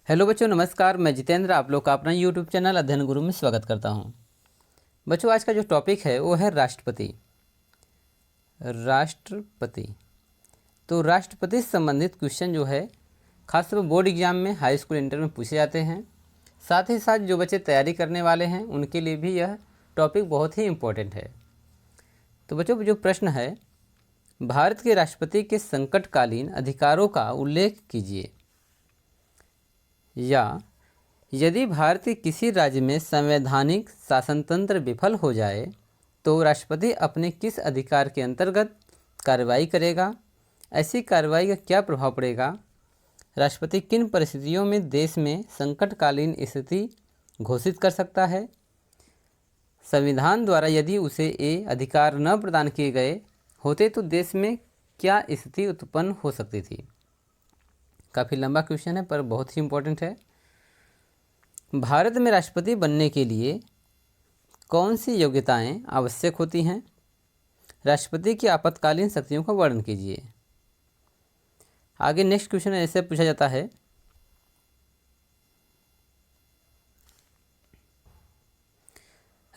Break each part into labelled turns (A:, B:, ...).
A: Hello बच्चों, नमस्कार। मैं जितेंद्र आप लोग का अपना यूट्यूब चैनल अध्ययन गुरु में स्वागत करता हूं। बच्चों, आज का जो टॉपिक है वो है राष्ट्रपति। राष्ट्रपति तो राष्ट्रपति से संबंधित क्वेश्चन जो है खासतौर पर बोर्ड एग्जाम में, हाई स्कूल, इंटर में पूछे जाते हैं। साथ ही साथ जो बच्चे तैयारी करने वाले हैं उनके लिए भी यह टॉपिक बहुत ही इम्पोर्टेंट है। तो बच्चों, जो प्रश्न है, भारत के राष्ट्रपति के संकटकालीन अधिकारों का उल्लेख कीजिए। या यदि भारत के किसी राज्य में संवैधानिक शासन तंत्र विफल हो जाए तो राष्ट्रपति अपने किस अधिकार के अंतर्गत कार्रवाई करेगा? ऐसी कार्रवाई का क्या प्रभाव पड़ेगा? राष्ट्रपति किन परिस्थितियों में देश में संकटकालीन स्थिति घोषित कर सकता है? संविधान द्वारा यदि उसे ये अधिकार न प्रदान किए गए होते तो देश में क्या स्थिति उत्पन्न हो सकती थी? काफ़ी लंबा क्वेश्चन है पर बहुत ही इम्पोर्टेंट है। भारत में राष्ट्रपति बनने के लिए कौन सी योग्यताएं आवश्यक होती हैं? राष्ट्रपति की आपातकालीन शक्तियों का वर्णन कीजिए। आगे नेक्स्ट क्वेश्चन ऐसे पूछा जाता है,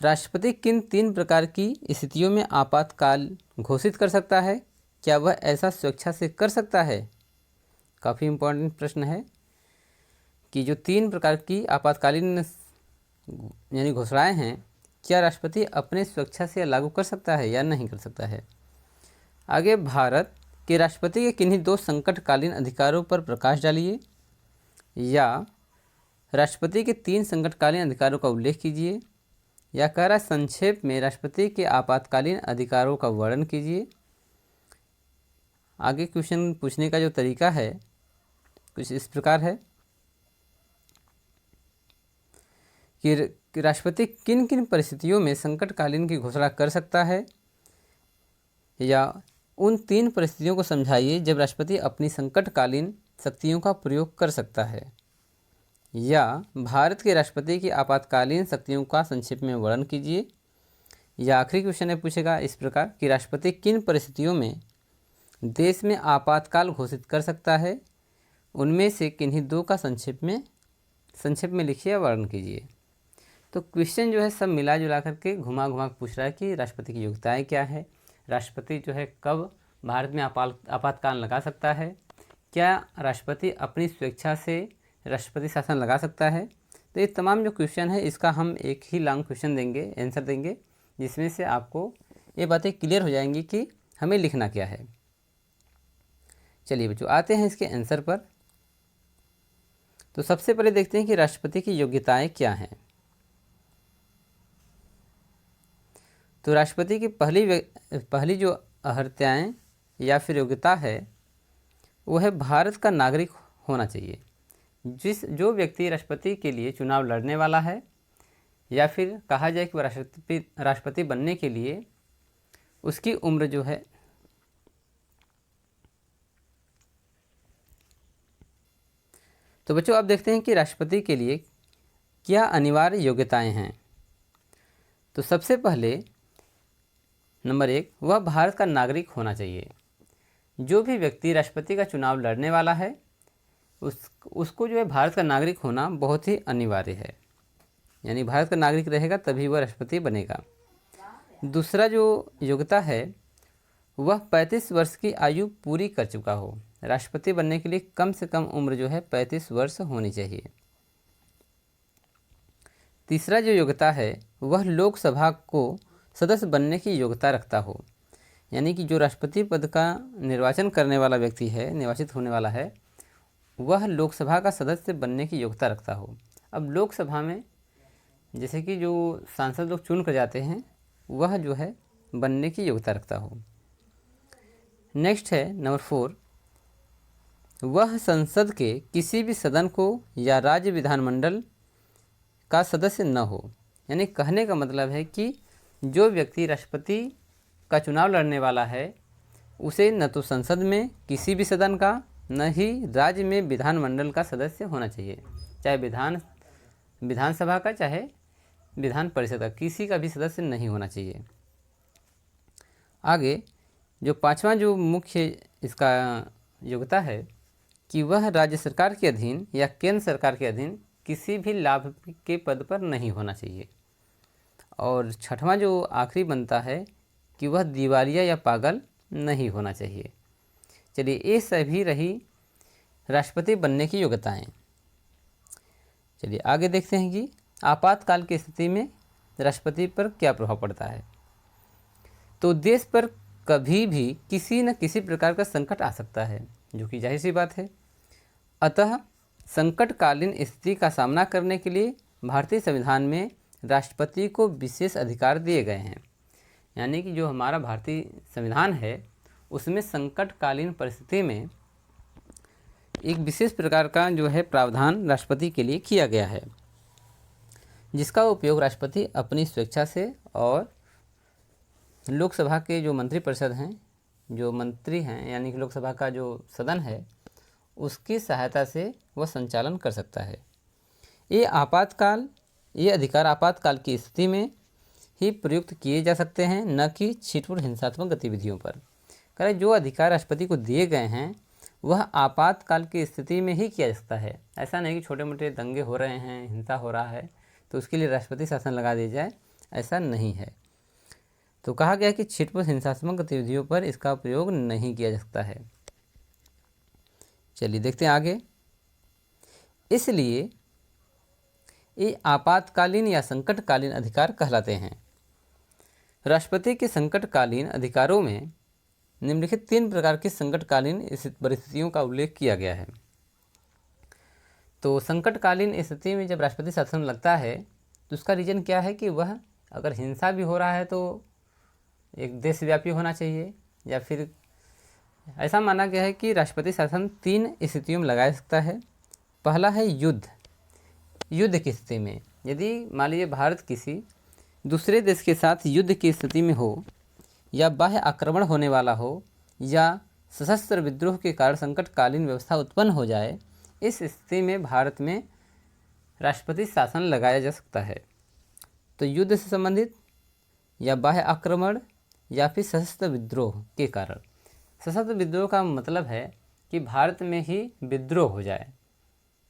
A: राष्ट्रपति किन 3 प्रकार की स्थितियों में आपातकाल घोषित कर सकता है? क्या वह ऐसा स्वेच्छा से कर सकता है? काफ़ी इम्पोर्टेंट प्रश्न है कि जो 3 प्रकार की आपातकालीन यानी घोषणाएं हैं, क्या राष्ट्रपति अपने स्वेच्छा से लागू कर सकता है या नहीं कर सकता है? आगे, भारत के राष्ट्रपति के किन्हीं 2 संकटकालीन अधिकारों पर प्रकाश डालिए। या राष्ट्रपति के 3 संकटकालीन अधिकारों का उल्लेख कीजिए। या कह रहा संक्षेप में राष्ट्रपति के आपातकालीन अधिकारों का वर्णन कीजिए। आगे क्वेश्चन पूछने का जो तरीका है कुछ इस प्रकार है कि राष्ट्रपति किन किन परिस्थितियों में संकटकालीन की घोषणा कर सकता है? या उन 3 परिस्थितियों को समझाइए जब राष्ट्रपति अपनी संकटकालीन शक्तियों का प्रयोग कर सकता है। या भारत के राष्ट्रपति की आपातकालीन शक्तियों का संक्षेप में वर्णन कीजिए। या आखिरी क्वेश्चन है पूछेगा इस प्रकार कि राष्ट्रपति किन परिस्थितियों में देश में आपातकाल घोषित कर सकता है? उनमें से किन्हीं 2 का संक्षेप में लिखिए या वर्णन कीजिए। तो क्वेश्चन जो है सब मिला जुला करके घुमा घुमा पूछ रहा है कि राष्ट्रपति की योग्यताएं क्या है, राष्ट्रपति जो है कब भारत में आपातकाल लगा सकता है, क्या राष्ट्रपति अपनी स्वेच्छा से राष्ट्रपति शासन लगा सकता है। तो ये तमाम जो क्वेश्चन है इसका हम एक ही लॉन्ग क्वेश्चन देंगे, आंसर देंगे, जिसमें से आपको ये बातें क्लियर हो जाएंगी कि हमें लिखना क्या है। चलिए बच्चों, आते हैं इसके आंसर पर। तो सबसे पहले देखते हैं कि राष्ट्रपति की योग्यताएं क्या हैं। तो राष्ट्रपति की पहली जो अहर्ताएँ या फिर योग्यता है वो है भारत का नागरिक होना चाहिए। जो व्यक्ति राष्ट्रपति के लिए चुनाव लड़ने वाला है या फिर कहा जाए कि वह राष्ट्रपति बनने के लिए उसकी उम्र जो है तो बच्चों अब देखते हैं कि राष्ट्रपति के लिए क्या अनिवार्य योग्यताएं हैं। तो सबसे पहले नंबर 1, वह भारत का नागरिक होना चाहिए। जो भी व्यक्ति राष्ट्रपति का चुनाव लड़ने वाला है उसको जो है भारत का नागरिक होना बहुत ही अनिवार्य है, यानी भारत का नागरिक रहेगा तभी वह राष्ट्रपति बनेगा। दूसरा जो योग्यता है वह 35 वर्ष की आयु पूरी कर चुका हो। राष्ट्रपति बनने के लिए कम से कम उम्र जो है 35 वर्ष होनी चाहिए। तीसरा जो योग्यता है वह लोकसभा को सदस्य बनने की योग्यता रखता हो, यानी कि जो राष्ट्रपति पद का निर्वाचन करने वाला व्यक्ति है, निर्वाचित होने वाला है, वह लोकसभा का सदस्य बनने की योग्यता रखता हो। अब लोकसभा में जैसे कि जो सांसद लोग चुन कर जाते हैं वह जो है बनने की योग्यता रखता हो। नेक्स्ट है नंबर 4, वह संसद के किसी भी सदन को या राज्य विधानमंडल का सदस्य न हो। यानी कहने का मतलब है कि जो व्यक्ति राष्ट्रपति का चुनाव लड़ने वाला है उसे न तो संसद में किसी भी सदन का न ही राज्य में विधानमंडल का सदस्य होना चाहिए, चाहे विधानसभा का चाहे विधान परिषद का, किसी का भी सदस्य नहीं होना चाहिए। आगे जो 5वां जो मुख्य इसका योग्यता है कि वह राज्य सरकार के अधीन या केंद्र सरकार के अधीन किसी भी लाभ के पद पर नहीं होना चाहिए। और छठवां जो आखिरी बनता है कि वह दिवालिया या पागल नहीं होना चाहिए। चलिए, ये सभी रही राष्ट्रपति बनने की योग्यताएं। चलिए आगे देखते हैं कि आपातकाल की स्थिति में राष्ट्रपति पर क्या प्रभाव पड़ता है। तो देश पर कभी भी किसी न किसी प्रकार का संकट आ सकता है, जो कि जाहिर सी बात है। अतः संकटकालीन स्थिति का सामना करने के लिए भारतीय संविधान में राष्ट्रपति को विशेष अधिकार दिए गए हैं। यानी कि जो हमारा भारतीय संविधान है उसमें संकटकालीन परिस्थिति में एक विशेष प्रकार का जो है प्रावधान राष्ट्रपति के लिए किया गया है, जिसका उपयोग राष्ट्रपति अपनी स्वेच्छा से और लोकसभा के जो मंत्रिपरिषद हैं, जो मंत्री हैं, यानी कि लोकसभा का जो सदन है, उसकी सहायता से वह संचालन कर सकता है। ये अधिकार आपातकाल की स्थिति में ही प्रयुक्त किए जा सकते हैं, न कि छिटपुट हिंसात्मक गतिविधियों पर। करें जो अधिकार राष्ट्रपति को दिए गए हैं वह आपातकाल की स्थिति में ही किया जा सकता है। ऐसा नहीं कि छोटे मोटे दंगे हो रहे हैं, हिंसा हो रहा है तो उसके लिए राष्ट्रपति शासन लगा दिया जाए, ऐसा नहीं है। तो कहा गया कि छिटपुट हिंसात्मक गतिविधियों पर इसका प्रयोग नहीं किया जा सकता है। चलिए देखते हैं आगे। इसलिए ये आपातकालीन या संकटकालीन अधिकार कहलाते हैं। राष्ट्रपति के संकटकालीन अधिकारों में निम्नलिखित 3 प्रकार की संकटकालीन परिस्थितियों का उल्लेख किया गया है। तो संकटकालीन स्थिति में जब राष्ट्रपति शासन लगता है तो उसका रीजन क्या है कि वह अगर हिंसा भी हो रहा है तो एक देशव्यापी होना चाहिए, या फिर ऐसा माना गया है कि राष्ट्रपति शासन 3 स्थितियों में लगाया सकता है। पहला है युद्ध की स्थिति में, यदि मान लीजिए भारत किसी दूसरे देश के साथ युद्ध की स्थिति में हो, या बाह्य आक्रमण होने वाला हो, या सशस्त्र विद्रोह के कारण संकटकालीन व्यवस्था उत्पन्न हो जाए, इस स्थिति में भारत में राष्ट्रपति शासन लगाया जा सकता है। तो युद्ध से संबंधित, या बाह्य आक्रमण, या फिर सशस्त्र विद्रोह के कारण। सशस्त्र विद्रोह का मतलब है कि भारत में ही विद्रोह हो जाए,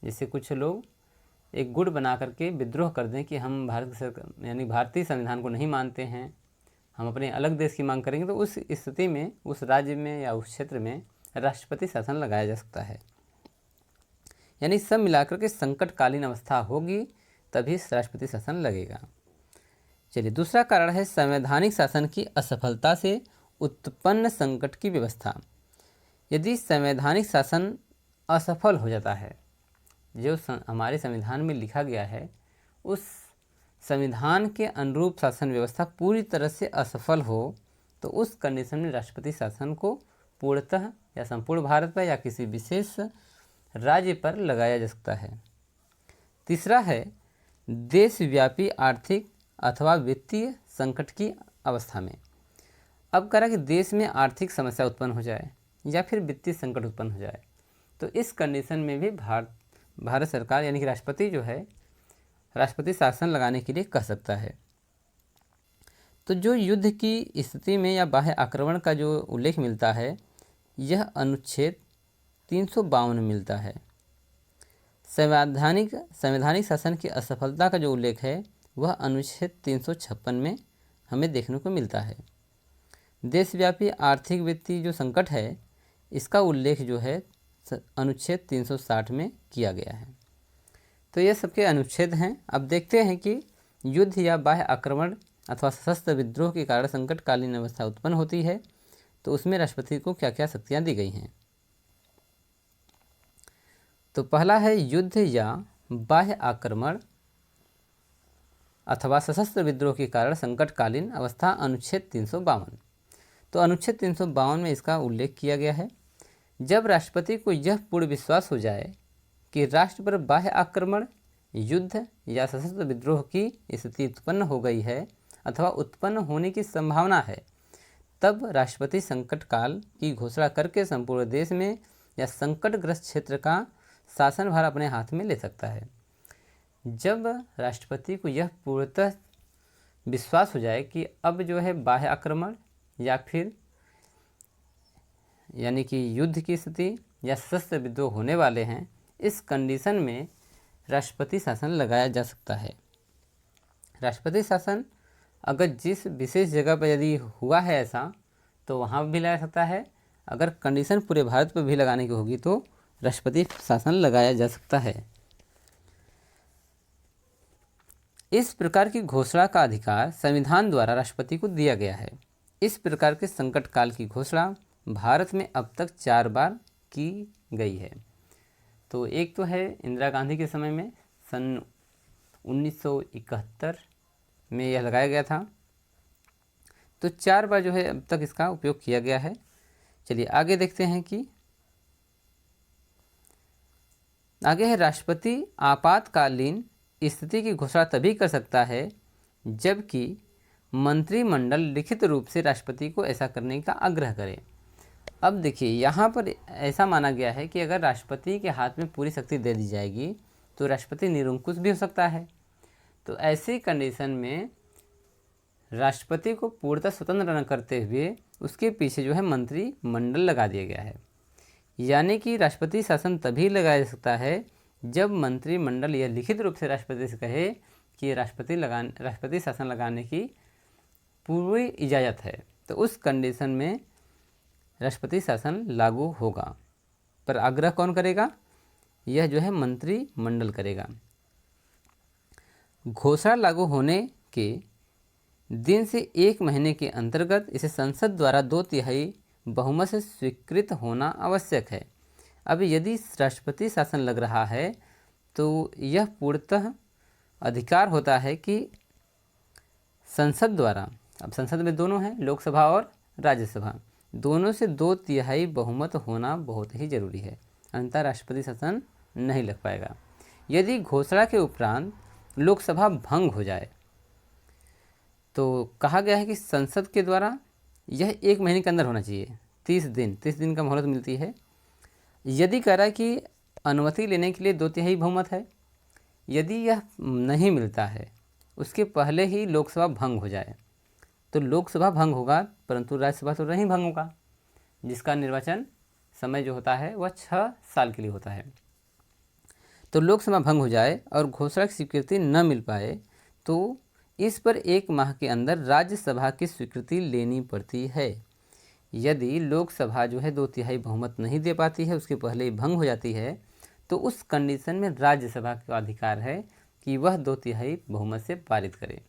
A: जैसे कुछ लोग एक गुट बना करके विद्रोह कर दें कि हम भारत सरकार यानी भारतीय संविधान को नहीं मानते हैं, हम अपने अलग देश की मांग करेंगे। तो उस स्थिति में उस राज्य में या उस क्षेत्र में राष्ट्रपति शासन लगाया जा सकता है। यानी सब मिलाकर के संकटकालीन अवस्था होगी तभी राष्ट्रपति शासन लगेगा। चलिए, दूसरा कारण है संवैधानिक शासन की असफलता से उत्पन्न संकट की व्यवस्था। यदि संवैधानिक शासन असफल हो जाता है, जो हमारे संविधान में लिखा गया है उस संविधान के अनुरूप शासन व्यवस्था पूरी तरह से असफल हो, तो उस कंडीशन में राष्ट्रपति शासन को पूर्णतः या संपूर्ण भारत पर या किसी विशेष राज्य पर लगाया जा सकता है। तीसरा है देशव्यापी आर्थिक अथवा वित्तीय संकट की अवस्था में। अब कह रहा कि देश में आर्थिक समस्या उत्पन्न हो जाए या फिर वित्तीय संकट उत्पन्न हो जाए, तो इस कंडीशन में भी भारत सरकार यानी कि राष्ट्रपति जो है राष्ट्रपति शासन लगाने के लिए कह सकता है। तो जो युद्ध की स्थिति में या बाह्य आक्रमण का जो उल्लेख मिलता है, यह अनुच्छेद 352 में मिलता है। संवैधानिक शासन की असफलता का जो उल्लेख है वह अनुच्छेद 356 में हमें देखने को मिलता है। देशव्यापी आर्थिक वित्तीय जो संकट है, इसका उल्लेख जो है अनुच्छेद 360 में किया गया है। तो ये सबके अनुच्छेद हैं। अब देखते हैं कि युद्ध या बाह्य आक्रमण अथवा सशस्त्र विद्रोह के कारण संकटकालीन अवस्था उत्पन्न होती है, तो उसमें राष्ट्रपति को क्या क्या शक्तियाँ दी गई हैं। तो पहला है युद्ध या बाह्य आक्रमण अथवा सशस्त्र विद्रोह के कारण संकटकालीन अवस्था, अनुच्छेद 352। तो अनुच्छेद 352 में इसका उल्लेख किया गया है। जब राष्ट्रपति को यह पूर्ण विश्वास हो जाए कि राष्ट्र पर बाह्य आक्रमण, युद्ध या सशस्त्र विद्रोह की स्थिति उत्पन्न हो गई है अथवा उत्पन्न होने की संभावना है, तब राष्ट्रपति संकट काल की घोषणा करके संपूर्ण देश में या संकटग्रस्त क्षेत्र का शासनभार अपने हाथ में ले सकता है। जब राष्ट्रपति को यह पूर्णतः विश्वास हो जाए कि अब जो है बाह्य आक्रमण या फिर यानी कि युद्ध की स्थिति या सशस्त्र विद्रोह होने वाले हैं, इस कंडीशन में राष्ट्रपति शासन लगाया जा सकता है। राष्ट्रपति शासन अगर जिस विशेष जगह पर यदि हुआ है ऐसा तो वहाँ भी लगा सकता है। अगर कंडीशन पूरे भारत पर भी लगाने की होगी तो राष्ट्रपति शासन लगाया जा सकता है। इस प्रकार की घोषणा का अधिकार संविधान द्वारा राष्ट्रपति को दिया गया है। इस प्रकार के संकट काल की घोषणा भारत में अब तक 4 बार की गई है। तो एक तो है इंदिरा गांधी के समय में सन 1971 में यह लगाया गया था। तो 4 बार जो है अब तक इसका उपयोग किया गया है। चलिए आगे देखते हैं कि आगे है राष्ट्रपति आपातकालीन स्थिति की घोषणा तभी कर सकता है जबकि मंत्रिमंडल लिखित रूप से राष्ट्रपति को ऐसा करने का आग्रह करे। अब देखिए यहाँ पर ऐसा माना गया है कि अगर राष्ट्रपति के हाथ में पूरी शक्ति दे दी जाएगी तो राष्ट्रपति निरंकुश भी हो सकता है। तो ऐसी कंडीशन में राष्ट्रपति को पूर्णतः स्वतंत्र न करते हुए उसके पीछे जो है मंत्रिमंडल लगा दिया गया है। यानी कि राष्ट्रपति शासन तभी लगाया जा सकता है जब मंत्रिमंडल यह लिखित रूप से राष्ट्रपति से कहे कि राष्ट्रपति शासन लगाने की पूरी इजाज़त है, तो उस कंडीशन में राष्ट्रपति शासन लागू होगा। पर आग्रह कौन करेगा? यह जो है मंत्रिमंडल करेगा। घोषणा लागू होने के दिन से 1 महीने के अंतर्गत इसे संसद द्वारा 2/3 बहुमत से स्वीकृत होना आवश्यक है। अब यदि राष्ट्रपति शासन लग रहा है तो यह पूर्णतः अधिकार होता है कि संसद द्वारा, अब संसद में दोनों हैं, लोकसभा और राज्यसभा, दोनों से 2/3 बहुमत होना बहुत ही जरूरी है, अन्यथा राष्ट्रपति शासन नहीं लग पाएगा। यदि घोषणा के उपरांत लोकसभा भंग हो जाए तो कहा गया है कि संसद के द्वारा यह 1 महीने के अंदर होना चाहिए, 30 दिन का मोहलत मिलती है। यदि कह रहा है कि अनुमति लेने के लिए 2/3 बहुमत है, यदि यह नहीं मिलता है उसके पहले ही लोकसभा भंग हो जाए तो लोकसभा भंग होगा परंतु राज्यसभा तो नहीं भंग होगा, जिसका निर्वाचन समय जो होता है वह 6 साल के लिए होता है। तो लोकसभा भंग हो जाए और घोषणा की स्वीकृति न मिल पाए तो इस पर 1 माह के अंदर राज्यसभा की स्वीकृति लेनी पड़ती है। यदि लोकसभा जो है 2/3 बहुमत नहीं दे पाती है, उसके पहले ही भंग हो जाती है, तो उस कंडीशन में राज्यसभा का अधिकार है कि वह 2/3 बहुमत से पारित करे।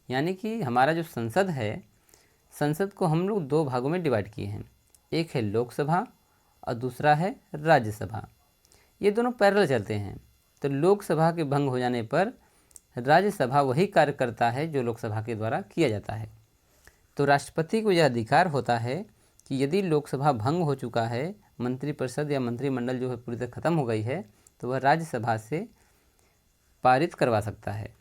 A: यानी कि हमारा जो संसद है, संसद को हम लोग 2 भागों में डिवाइड किए हैं, एक है लोकसभा और दूसरा है राज्यसभा। ये दोनों पैरेलल चलते हैं। तो लोकसभा के भंग हो जाने पर राज्यसभा वही कार्य करता है जो लोकसभा के द्वारा किया जाता है। तो राष्ट्रपति को यह अधिकार होता है कि यदि लोकसभा भंग हो चुका है, मंत्रिपरिषद या मंत्रिमंडल जो है पूरी तरह खत्म हो गई है, तो वह राज्यसभा से पारित करवा सकता है।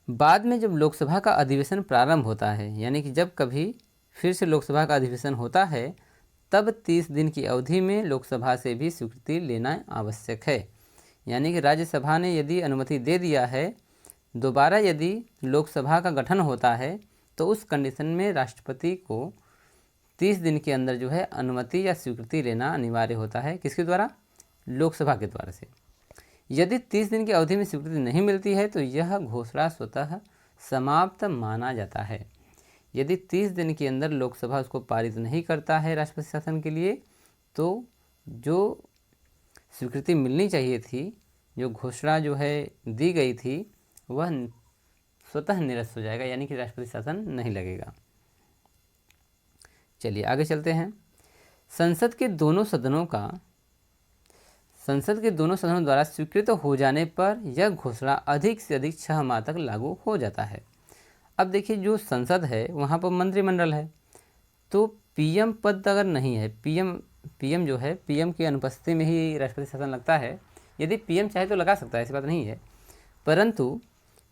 A: बाद में जब लोकसभा का अधिवेशन प्रारंभ होता है, यानी कि जब कभी फिर से लोकसभा का अधिवेशन होता है, तब 30 दिन की अवधि में लोकसभा से भी स्वीकृति लेना आवश्यक है। यानी कि राज्यसभा ने यदि अनुमति दे दिया है, दोबारा यदि लोकसभा का गठन होता है तो उस कंडीशन में राष्ट्रपति को 30 दिन के अंदर जो है अनुमति या स्वीकृति लेना अनिवार्य होता है। किसके द्वारा? लोकसभा के द्वारा से। यदि 30 दिन की अवधि में स्वीकृति नहीं मिलती है तो यह घोषणा स्वतः समाप्त माना जाता है। यदि 30 दिन के अंदर लोकसभा उसको पारित नहीं करता है राष्ट्रपति शासन के लिए, तो जो स्वीकृति मिलनी चाहिए थी, जो घोषणा जो है दी गई थी, वह स्वतः निरस्त हो जाएगा, यानी कि राष्ट्रपति शासन नहीं लगेगा। चलिए आगे चलते हैं। संसद के दोनों सदनों द्वारा स्वीकृत हो जाने पर यह घोषणा अधिक से अधिक 6 माह तक लागू हो जाता है। अब देखिए, जो संसद है वहाँ पर मंत्रिमंडल है, तो पीएम पद अगर नहीं है, पीएम जो है, पीएम की अनुपस्थिति में ही राष्ट्रपति शासन लगता है। यदि पीएम चाहे तो लगा सकता है, ऐसी बात नहीं है, परंतु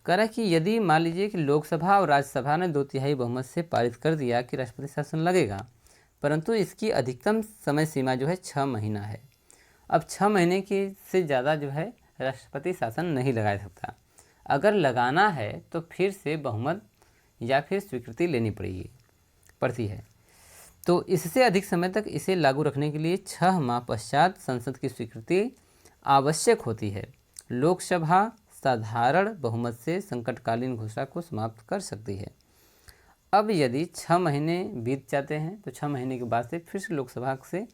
A: कह रहा है कि यदि मान लीजिए कि लोकसभा और राज्यसभा ने 2/3 बहुमत से पारित कर दिया कि राष्ट्रपति शासन लगेगा, परंतु इसकी अधिकतम समय सीमा जो है 6 महीना है। अब 6 महीने की से ज़्यादा जो है राष्ट्रपति शासन नहीं लगा सकता। अगर लगाना है तो फिर से बहुमत या फिर स्वीकृति लेनी पड़ती है। तो इससे अधिक समय तक इसे लागू रखने के लिए 6 माह पश्चात संसद की स्वीकृति आवश्यक होती है। लोकसभा साधारण बहुमत से संकटकालीन घोषणा को समाप्त कर सकती है। अब यदि 6 महीने बीत जाते हैं तो 6 महीने के बाद से फिर से लोकसभा से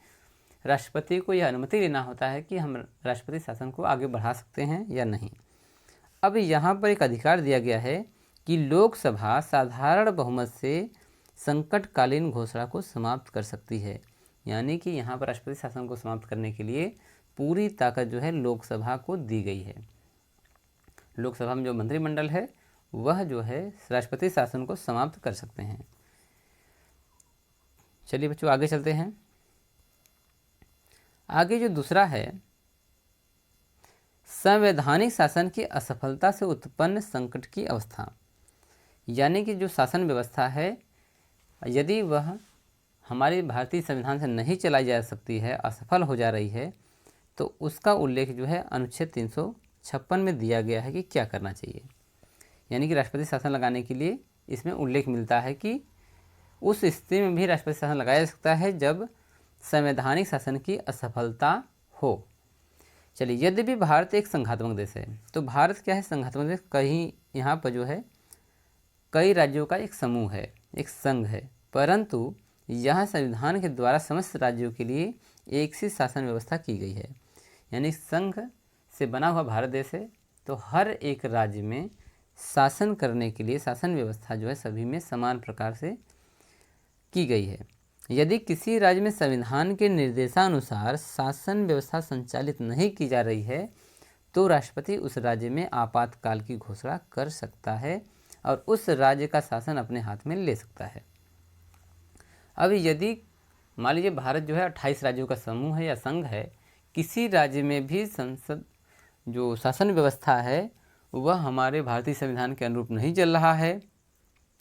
A: राष्ट्रपति को यह अनुमति लेना होता है कि हम राष्ट्रपति शासन को आगे बढ़ा सकते हैं या नहीं। अब यहाँ पर एक अधिकार दिया गया है कि लोकसभा साधारण बहुमत से संकटकालीन घोषणा को समाप्त कर सकती है। यानी कि यहाँ पर राष्ट्रपति शासन को समाप्त करने के लिए पूरी ताकत जो है लोकसभा को दी गई है। लोकसभा में जो मंत्रिमंडल है वह जो है राष्ट्रपति शासन को समाप्त कर सकते हैं। चलिए बच्चों आगे चलते हैं। आगे जो दूसरा है, संवैधानिक शासन की असफलता से उत्पन्न संकट की अवस्था। यानी कि जो शासन व्यवस्था है यदि वह हमारे भारतीय संविधान से नहीं चलाई जा सकती है, असफल हो जा रही है, तो उसका उल्लेख जो है अनुच्छेद 356 में दिया गया है कि क्या करना चाहिए। यानी कि राष्ट्रपति शासन लगाने के लिए इसमें उल्लेख मिलता है कि उस स्थिति में भी राष्ट्रपति शासन लगाया जा सकता है जब संवैधानिक शासन की असफलता हो। चलिए, यद्यपि भारत एक संघात्मक देश है, तो भारत क्या है, संघात्मक देश। कहीं यहाँ पर जो है कई राज्यों का एक समूह है, एक संघ है, परंतु यहाँ संविधान के द्वारा समस्त राज्यों के लिए एक सी शासन व्यवस्था की गई है। यानी संघ से बना हुआ भारत देश है, तो हर एक राज्य में शासन करने के लिए शासन व्यवस्था जो है सभी में समान प्रकार से की गई है। यदि किसी राज्य में संविधान के निर्देशानुसार शासन व्यवस्था संचालित नहीं की जा रही है तो राष्ट्रपति उस राज्य में आपातकाल की घोषणा कर सकता है और उस राज्य का शासन अपने हाथ में ले सकता है। अब यदि मान लीजिए भारत जो है 28 राज्यों का समूह है या संघ है, किसी राज्य में भी संसद जो शासन व्यवस्था है वह हमारे भारतीय संविधान के अनुरूप नहीं चल रहा है,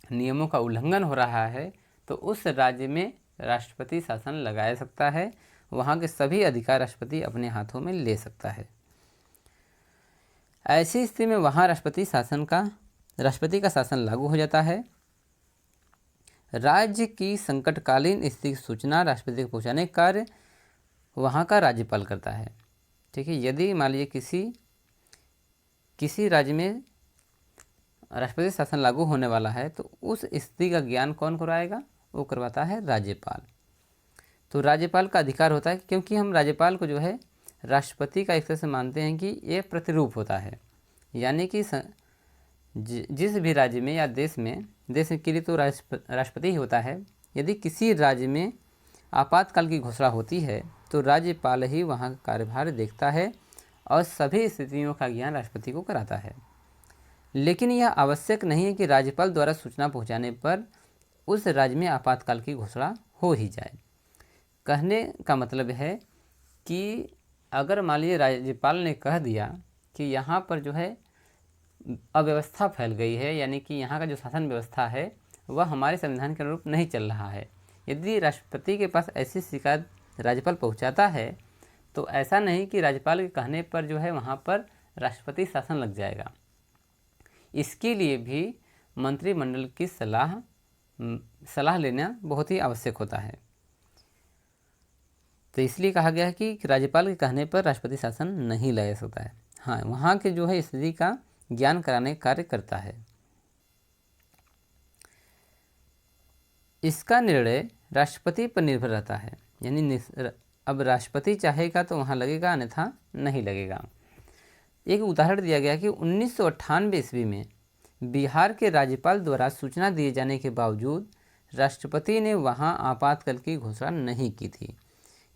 A: नियमों का उल्लंघन हो रहा है, तो उस राज्य में राष्ट्रपति शासन लगाया सकता है। वहाँ के सभी अधिकार राष्ट्रपति अपने हाथों में ले सकता है। ऐसी स्थिति में वहाँ राष्ट्रपति का शासन लागू हो जाता है। राज्य की संकटकालीन स्थिति की सूचना राष्ट्रपति को पहुँचाने का कार्य वहाँ का राज्यपाल करता है। ठीक है, यदि मान लीजिए किसी राज्य में राष्ट्रपति शासन लागू होने वाला है तो उस स्थिति का ज्ञान कौन करवाएगा, वो करवाता है राज्यपाल। तो राज्यपाल का अधिकार होता है, क्योंकि हम राज्यपाल को जो है राष्ट्रपति का एक तरह से मानते हैं कि ये प्रतिरूप होता है। यानी कि जिस भी राज्य में या देश के लिए तो राष्ट्रपति ही होता है। यदि किसी राज्य में आपातकाल की घोषणा होती है तो राज्यपाल ही वहाँ का कार्यभार देखता है और सभी स्थितियों का ज्ञान राष्ट्रपति को कराता है। लेकिन यह आवश्यक नहीं है कि राज्यपाल द्वारा सूचना पहुँचाने पर उस राज्य में आपातकाल की घोषणा हो ही जाए। कहने का मतलब है कि अगर मान लीजिए राज्यपाल ने कह दिया कि यहाँ पर जो है अव्यवस्था फैल गई है, यानी कि यहाँ का जो शासन व्यवस्था है वह हमारे संविधान के अनुरूप नहीं चल रहा है, यदि राष्ट्रपति के पास ऐसी शिकायत राज्यपाल पहुँचाता है तो ऐसा नहीं कि राज्यपाल के कहने पर जो है वहाँ पर राष्ट्रपति शासन लग जाएगा। इसके लिए भी मंत्रिमंडल की सलाह लेना बहुत ही आवश्यक होता है। तो इसलिए कहा गया है कि राज्यपाल के कहने पर राष्ट्रपति शासन नहीं लाया जा सकता है। हाँ, वहाँ के जो है स्थिति का ज्ञान कराने का कार्य करता है। इसका निर्णय राष्ट्रपति पर निर्भर रहता है। यानी अब राष्ट्रपति चाहेगा तो वहाँ लगेगा, अन्यथा नहीं लगेगा। एक उदाहरण दिया गया कि 1998 ईस्वी में बिहार के राज्यपाल द्वारा सूचना दिए जाने के बावजूद राष्ट्रपति ने वहाँ आपातकाल की घोषणा नहीं की थी।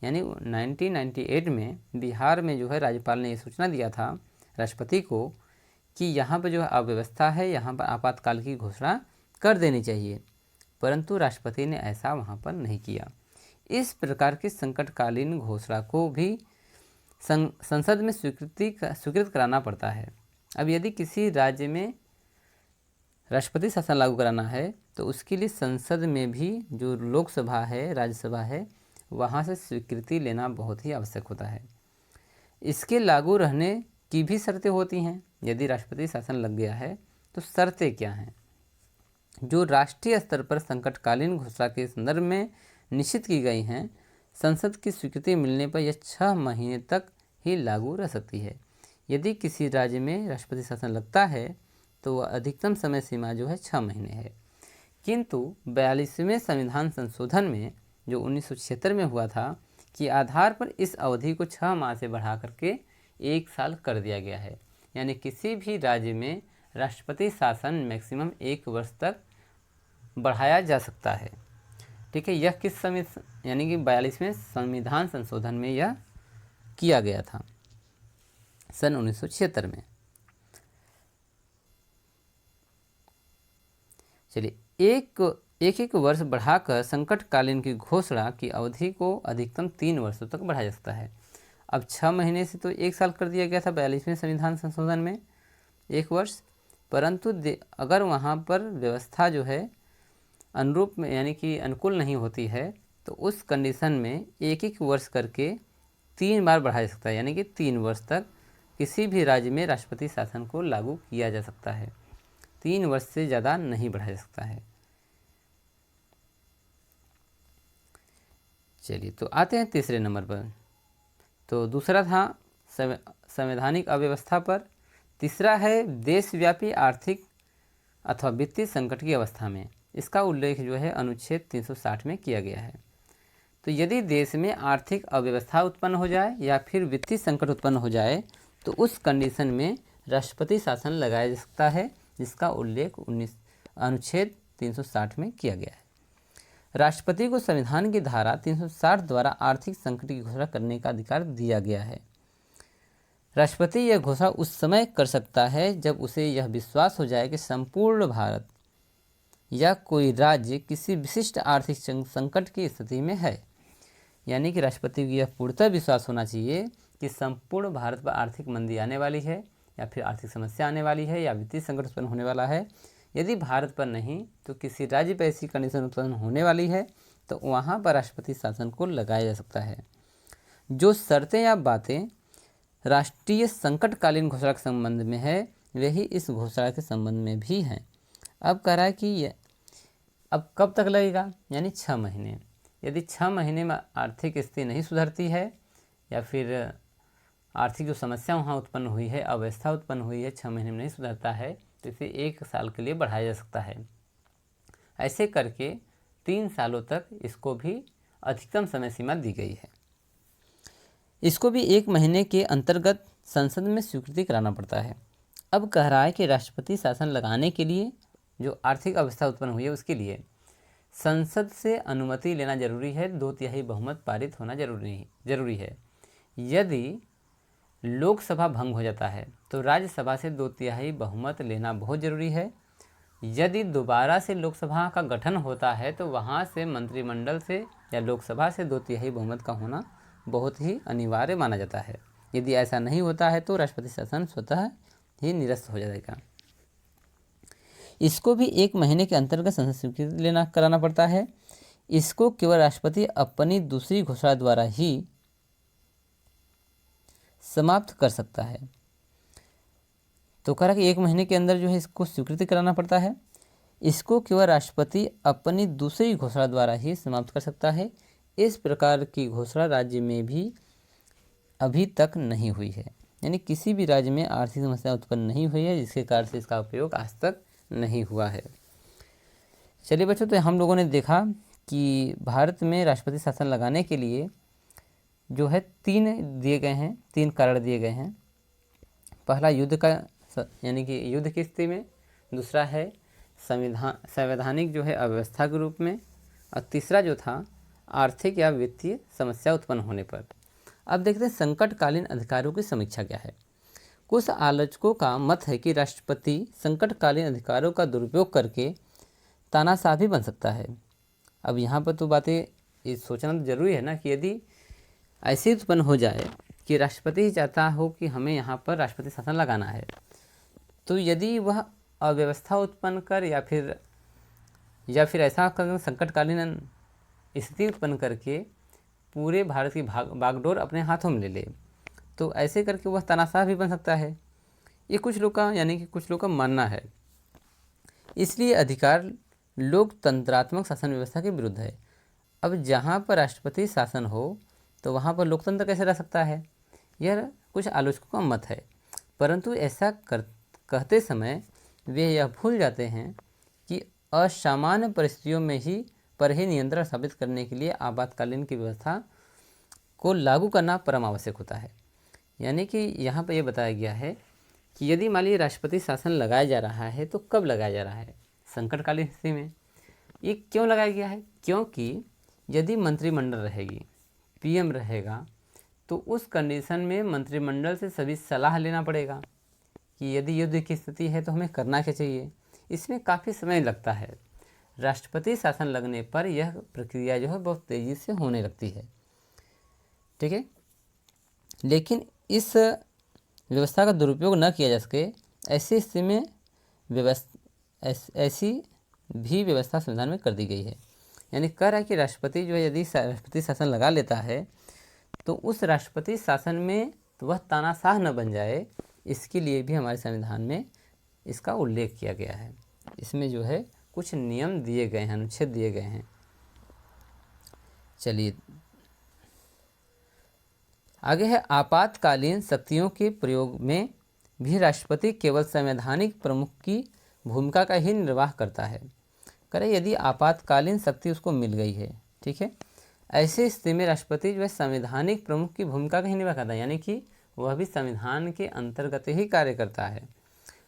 A: यानी 1998 में बिहार में जो है राज्यपाल ने ये सूचना दिया था राष्ट्रपति को कि यहाँ पर जो अव्यवस्था है, यहाँ पर आपातकाल की घोषणा कर देनी चाहिए, परंतु राष्ट्रपति ने ऐसा वहाँ पर नहीं किया। इस प्रकार की संकटकालीन घोषणा को भी संसद में स्वीकृत कराना पड़ता है। अब यदि किसी राज्य में राष्ट्रपति शासन लागू कराना है तो उसके लिए संसद में भी जो लोकसभा है, राज्यसभा है, वहाँ से स्वीकृति लेना बहुत ही आवश्यक होता है। इसके लागू रहने की भी शर्तें होती हैं। यदि राष्ट्रपति शासन लग गया है तो शर्तें क्या हैं? जो राष्ट्रीय स्तर पर संकटकालीन घोषणा के संदर्भ में निश्चित की गई हैं, संसद की स्वीकृति मिलने पर यह 6 महीने तक ही लागू रह सकती है। यदि किसी राज्य में राष्ट्रपति शासन लगता है तो वह अधिकतम समय सीमा जो है 6 महीने है। किंतु 42वें संविधान संशोधन में जो 1976 में हुआ था के आधार पर इस अवधि को 6 माह से बढ़ा करके 1 साल कर दिया गया है। यानी किसी भी राज्य में राष्ट्रपति शासन मैक्सिमम 1 वर्ष तक बढ़ाया जा सकता है। ठीक है, यह किस समय यानी कि 42वें संविधान संशोधन में यह किया गया था सन 1976 में। चलिए, एक वर्ष बढ़ाकर संकटकालीन की घोषणा की अवधि को अधिकतम 3 वर्षों तक बढ़ाया जा सकता है। अब 6 महीने से तो 1 साल कर दिया गया था 42वें संविधान संशोधन में 1 वर्ष, परंतु अगर वहाँ पर व्यवस्था जो है अनुरूप में यानी कि अनुकूल नहीं होती है तो उस कंडीशन में 1 वर्ष करके 3 बार बढ़ाया जा सकता है। यानी कि 3 वर्ष तक किसी भी राज्य में राष्ट्रपति शासन को लागू किया जा सकता है। 3 वर्ष से ज़्यादा नहीं बढ़ाया जा सकता है। चलिए, तो आते हैं तीसरे नंबर पर। तो दूसरा था संवैधानिक अव्यवस्था पर, तीसरा है देशव्यापी आर्थिक अथवा वित्तीय संकट की अवस्था में। इसका उल्लेख जो है अनुच्छेद 360 में किया गया है। तो यदि देश में आर्थिक अव्यवस्था उत्पन्न हो जाए या फिर वित्तीय संकट उत्पन्न हो जाए तो उस कंडीशन में राष्ट्रपति शासन लगाया जा सकता है, जिसका उल्लेख अनुच्छेद 360 में किया गया है। राष्ट्रपति को संविधान की धारा 360 द्वारा आर्थिक संकट की घोषणा करने का अधिकार दिया गया है। राष्ट्रपति यह घोषणा उस समय कर सकता है जब उसे यह विश्वास हो जाए कि संपूर्ण भारत या कोई राज्य किसी विशिष्ट आर्थिक संकट की स्थिति में है। यानी कि राष्ट्रपति को यह पूर्णतः विश्वास होना चाहिए कि संपूर्ण भारत पर आर्थिक मंदी आने वाली है या फिर आर्थिक समस्या आने वाली है या वित्तीय संकट उत्पन्न होने वाला है। यदि भारत पर नहीं तो किसी राज्य पर ऐसी कंडीशन उत्पन्न होने वाली है तो वहाँ पर राष्ट्रपति शासन को लगाया जा सकता है। जो शर्तें या बातें राष्ट्रीय संकटकालीन घोषणा के संबंध में है वही इस घोषणा के संबंध में भी हैं। अब कह रहा है कि अब कब तक लगेगा, यानी 6 महीने। यदि 6 महीने में आर्थिक स्थिति नहीं सुधरती है या फिर आर्थिक जो समस्या वहाँ उत्पन्न हुई है, अव्यवस्था उत्पन्न हुई है, 6 महीने में नहीं सुधरता है तो इसे 1 साल के लिए बढ़ाया जा सकता है। ऐसे करके 3 सालों तक इसको भी अधिकतम समय सीमा दी गई है। इसको भी 1 महीने के अंतर्गत संसद में स्वीकृति कराना पड़ता है। अब कह रहा है कि राष्ट्रपति शासन लगाने के लिए जो आर्थिक अवस्था उत्पन्न हुई है उसके लिए संसद से अनुमति लेना जरूरी है, 2/3 बहुमत पारित होना जरूरी है। यदि लोकसभा भंग हो जाता है तो राज्यसभा से 2/3 बहुमत लेना बहुत ज़रूरी है। यदि दोबारा से लोकसभा का गठन होता है तो वहाँ से मंत्रिमंडल से या लोकसभा से 2/3 बहुमत का होना बहुत ही अनिवार्य माना जाता है। यदि ऐसा नहीं होता है तो राष्ट्रपति शासन स्वतः ही निरस्त हो जाएगा। इसको भी 1 महीने के अंतर्गत संसद स्वीकृति कराना पड़ता है। इसको केवल राष्ट्रपति अपनी दूसरी घोषणा द्वारा ही समाप्त कर सकता है। तो कह रहा कि 1 महीने के अंदर जो है इसको स्वीकृति कराना पड़ता है। इसको केवल राष्ट्रपति अपनी दूसरी घोषणा द्वारा ही समाप्त कर सकता है। इस प्रकार की घोषणा राज्य में भी अभी तक नहीं हुई है, यानी किसी भी राज्य में आर्थिक समस्या उत्पन्न नहीं हुई है जिसके कारण से इसका उपयोग आज तक नहीं हुआ है। चलिए बच्चों, तो हम लोगों ने देखा कि भारत में राष्ट्रपति शासन लगाने के लिए जो है 3 कारण दिए गए हैं। पहला युद्ध का यानी कि युद्ध की स्थिति में, दूसरा है संवैधानिक जो है अव्यवस्था के रूप में, और तीसरा जो था आर्थिक या वित्तीय समस्या उत्पन्न होने पर। अब देखते हैं संकटकालीन अधिकारों की समीक्षा क्या है। कुछ आलोचकों का मत है कि राष्ट्रपति संकटकालीन अधिकारों का दुरुपयोग करके तानाशाह भी बन सकता है। अब यहाँ पर तो बातें ये सोचना तो जरूरी है ना कि यदि ऐसे उत्पन्न हो जाए कि राष्ट्रपति ही चाहता हो कि हमें यहाँ पर राष्ट्रपति शासन लगाना है, तो यदि वह अव्यवस्था उत्पन्न कर या फिर ऐसा कर संकटकालीन स्थिति उत्पन्न करके पूरे भारत की बागडोर अपने हाथों में ले ले, तो ऐसे करके वह तानाशाह भी बन सकता है। ये कुछ लोग का मानना है। इसलिए अधिकार लोकतंत्रात्मक शासन व्यवस्था के विरुद्ध है। अब जहाँ पर राष्ट्रपति शासन हो तो वहाँ पर लोकतंत्र कैसे रह सकता है, यह कुछ आलोचकों का मत है। परंतु ऐसा कहते समय वे यह भूल जाते हैं कि असामान्य परिस्थितियों में ही नियंत्रण साबित करने के लिए आपातकालीन की व्यवस्था को लागू करना परम आवश्यक होता है। यानी कि यहाँ पर यह बताया गया है कि यदि मान लीजिए राष्ट्रपति शासन लगाया जा रहा है तो कब लगाया जा रहा है, संकटकालीन स्थिति में। ये क्यों लगाया गया है, क्योंकि यदि मंत्रिमंडल रहेगी, पीएम रहेगा, तो उस कंडीशन में मंत्रिमंडल से सभी सलाह लेना पड़ेगा कि यदि युद्ध की स्थिति है तो हमें करना क्या चाहिए। इसमें काफ़ी समय लगता है। राष्ट्रपति शासन लगने पर यह प्रक्रिया जो है बहुत तेज़ी से होने लगती है, ठीक है। लेकिन इस व्यवस्था का दुरुपयोग न किया जा सके, ऐसी स्थिति में ऐसी भी व्यवस्था संविधान में कर दी गई है। यानी कह रहा है कि राष्ट्रपति जो है यदि राष्ट्रपति शासन लगा लेता है तो उस राष्ट्रपति शासन में वह तानाशाह न बन जाए, इसके लिए भी हमारे संविधान में इसका उल्लेख किया गया है। इसमें जो है कुछ नियम दिए गए हैं, अनुच्छेद दिए गए हैं। चलिए आगे है, आपातकालीन शक्तियों के प्रयोग में भी राष्ट्रपति केवल संवैधानिक प्रमुख की भूमिका का ही निर्वाह करता है। करें यदि आपातकालीन शक्ति उसको मिल गई है, ठीक है, ऐसी स्थिति में राष्ट्रपति जो है संवैधानिक प्रमुख की भूमिका का ही निर्वाह करता है, यानी कि वह भी संविधान के अंतर्गत ही कार्य करता है।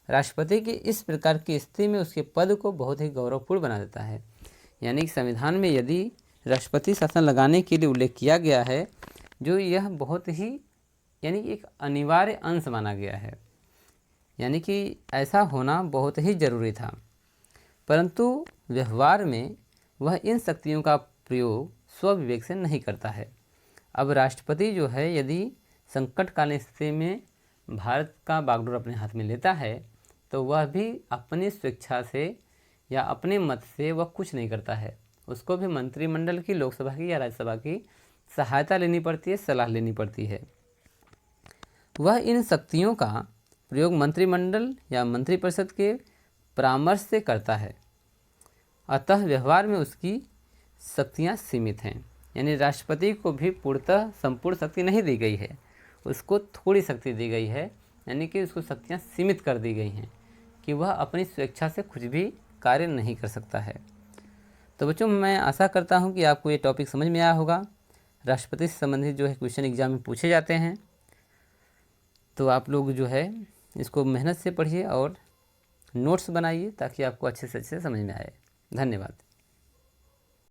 A: राष्ट्रपति की इस प्रकार की स्थिति में उसके पद को बहुत ही गौरवपूर्ण बना देता है। यानी कि संविधान में यदि राष्ट्रपति शासन लगाने के लिए उल्लेख किया गया है, जो यह बहुत ही यानी एक अनिवार्य अंश माना गया है, यानी कि ऐसा होना बहुत ही ज़रूरी था। परंतु व्यवहार में वह इन शक्तियों का प्रयोग स्वविवेक से नहीं करता है। अब राष्ट्रपति जो है यदि संकटकालीन स्थिति में भारत का बागडोर अपने हाथ में लेता है तो वह भी अपनी स्वेच्छा से या अपने मत से वह कुछ नहीं करता है। उसको भी मंत्रिमंडल की, लोकसभा की या राज्यसभा की सहायता लेनी पड़ती है, सलाह लेनी पड़ती है। वह इन शक्तियों का प्रयोग मंत्रिमंडल या मंत्रिपरिषद के परामर्श से करता है। अतः व्यवहार में उसकी शक्तियाँ सीमित हैं। यानी राष्ट्रपति को भी पूर्णतः संपूर्ण शक्ति नहीं दी गई है, उसको थोड़ी शक्ति दी गई है, यानी कि उसको शक्तियाँ सीमित कर दी गई हैं कि वह अपनी स्वेच्छा से कुछ भी कार्य नहीं कर सकता है। तो बच्चों, मैं आशा करता हूँ कि आपको ये टॉपिक समझ में आया होगा। राष्ट्रपति से संबंधित जो है क्वेश्चन एग्जाम में पूछे जाते हैं, तो आप लोग जो है इसको मेहनत से पढ़िए और नोट्स बनाइए ताकि आपको अच्छे से अच्छे समझ में आए। धन्यवाद।